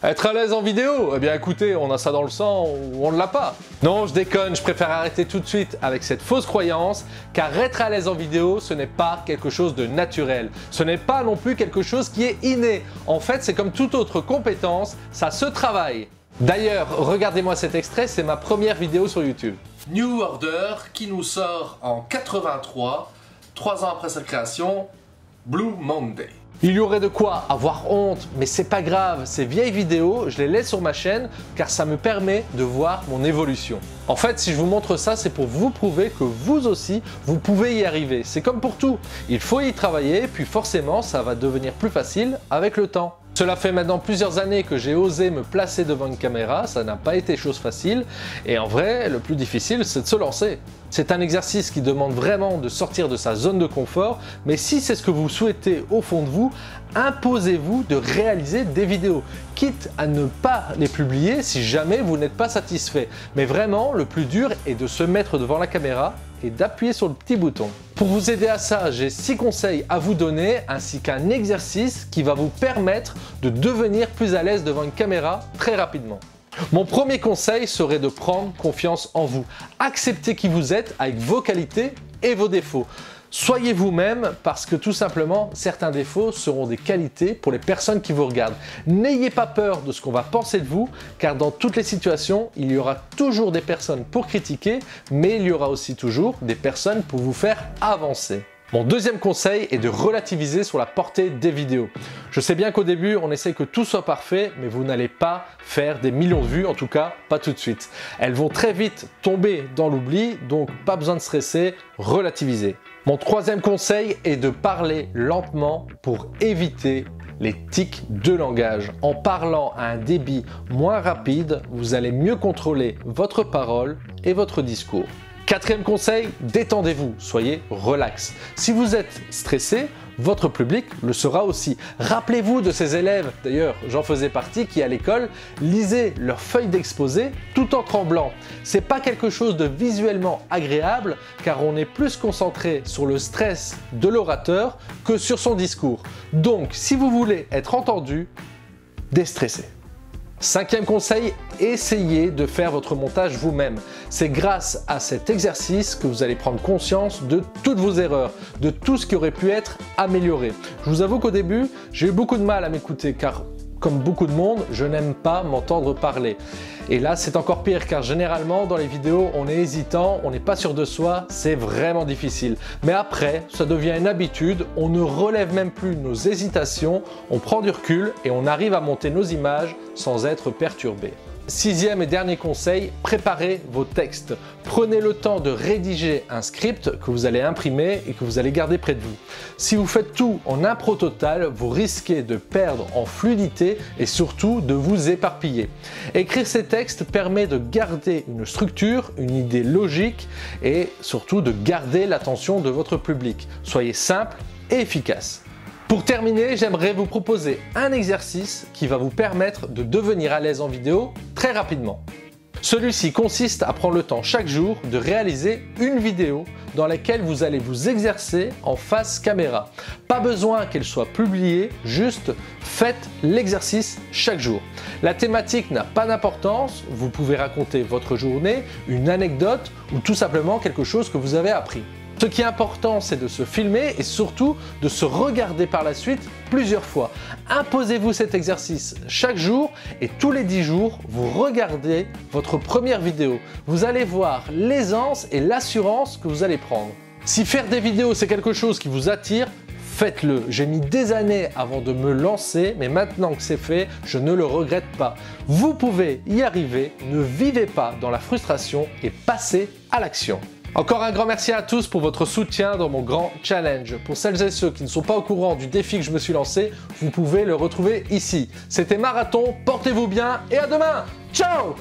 Être à l'aise en vidéo? Eh bien écoutez, on a ça dans le sang ou on ne l'a pas. Non, je déconne, je préfère arrêter tout de suite avec cette fausse croyance, car être à l'aise en vidéo, ce n'est pas quelque chose de naturel. Ce n'est pas non plus quelque chose qui est inné. En fait, c'est comme toute autre compétence, ça se travaille. D'ailleurs, regardez-moi cet extrait, c'est ma première vidéo sur YouTube. New Order qui nous sort en 83, 3 ans après sa création, Blue Monday. Il y aurait de quoi avoir honte, mais c'est pas grave, ces vieilles vidéos, je les laisse sur ma chaîne car ça me permet de voir mon évolution. En fait, si je vous montre ça, c'est pour vous prouver que vous aussi, vous pouvez y arriver. C'est comme pour tout, il faut y travailler, puis forcément, ça va devenir plus facile avec le temps. Cela fait maintenant plusieurs années que j'ai osé me placer devant une caméra, ça n'a pas été chose facile, et en vrai, le plus difficile, c'est de se lancer. C'est un exercice qui demande vraiment de sortir de sa zone de confort, mais si c'est ce que vous souhaitez au fond de vous, imposez-vous de réaliser des vidéos, quitte à ne pas les publier si jamais vous n'êtes pas satisfait. Mais vraiment, le plus dur est de se mettre devant la caméra et d'appuyer sur le petit bouton. Pour vous aider à ça, j'ai 6 conseils à vous donner ainsi qu'un exercice qui va vous permettre de devenir plus à l'aise devant une caméra très rapidement. Mon premier conseil serait de prendre confiance en vous. Acceptez qui vous êtes avec vos qualités et vos défauts. Soyez vous-même parce que tout simplement, certains défauts seront des qualités pour les personnes qui vous regardent. N'ayez pas peur de ce qu'on va penser de vous, car dans toutes les situations, il y aura toujours des personnes pour critiquer, mais il y aura aussi toujours des personnes pour vous faire avancer. Mon deuxième conseil est de relativiser sur la portée des vidéos. Je sais bien qu'au début, on essaie que tout soit parfait, mais vous n'allez pas faire des millions de vues, en tout cas pas tout de suite. Elles vont très vite tomber dans l'oubli, donc pas besoin de stresser, relativiser. Mon troisième conseil est de parler lentement pour éviter les tics de langage. En parlant à un débit moins rapide, vous allez mieux contrôler votre parole et votre discours. Quatrième conseil, détendez-vous, soyez relax. Si vous êtes stressé, votre public le sera aussi. Rappelez-vous de ces élèves, d'ailleurs j'en faisais partie, qui à l'école lisaient leurs feuilles d'exposé tout en tremblant. C'est pas quelque chose de visuellement agréable car on est plus concentré sur le stress de l'orateur que sur son discours. Donc si vous voulez être entendu, déstressez. Cinquième conseil, essayez de faire votre montage vous-même. C'est grâce à cet exercice que vous allez prendre conscience de toutes vos erreurs, de tout ce qui aurait pu être amélioré. Je vous avoue qu'au début, j'ai eu beaucoup de mal à m'écouter car, comme beaucoup de monde, je n'aime pas m'entendre parler. Et là, c'est encore pire car généralement, dans les vidéos, on est hésitant, on n'est pas sûr de soi, c'est vraiment difficile. Mais après, ça devient une habitude, on ne relève même plus nos hésitations, on prend du recul et on arrive à monter nos images sans être perturbé. Sixième et dernier conseil, préparez vos textes. Prenez le temps de rédiger un script que vous allez imprimer et que vous allez garder près de vous. Si vous faites tout en impro total, vous risquez de perdre en fluidité et surtout de vous éparpiller. Écrire ces textes permet de garder une structure, une idée logique et surtout de garder l'attention de votre public. Soyez simple et efficace. Pour terminer, j'aimerais vous proposer un exercice qui va vous permettre de devenir à l'aise en vidéo très rapidement. Celui-ci consiste à prendre le temps chaque jour de réaliser une vidéo dans laquelle vous allez vous exercer en face caméra. Pas besoin qu'elle soit publiée, juste faites l'exercice chaque jour. La thématique n'a pas d'importance, vous pouvez raconter votre journée, une anecdote ou tout simplement quelque chose que vous avez appris. Ce qui est important, c'est de se filmer et surtout de se regarder par la suite plusieurs fois. Imposez-vous cet exercice chaque jour et tous les 10 jours, vous regardez votre première vidéo. Vous allez voir l'aisance et l'assurance que vous allez prendre. Si faire des vidéos, c'est quelque chose qui vous attire, faites-le. J'ai mis des années avant de me lancer, mais maintenant que c'est fait, je ne le regrette pas. Vous pouvez y arriver, ne vivez pas dans la frustration et passez à l'action. Encore un grand merci à tous pour votre soutien dans mon grand challenge. Pour celles et ceux qui ne sont pas au courant du défi que je me suis lancé, vous pouvez le retrouver ici. C'était Marathon, portez-vous bien et à demain. Ciao!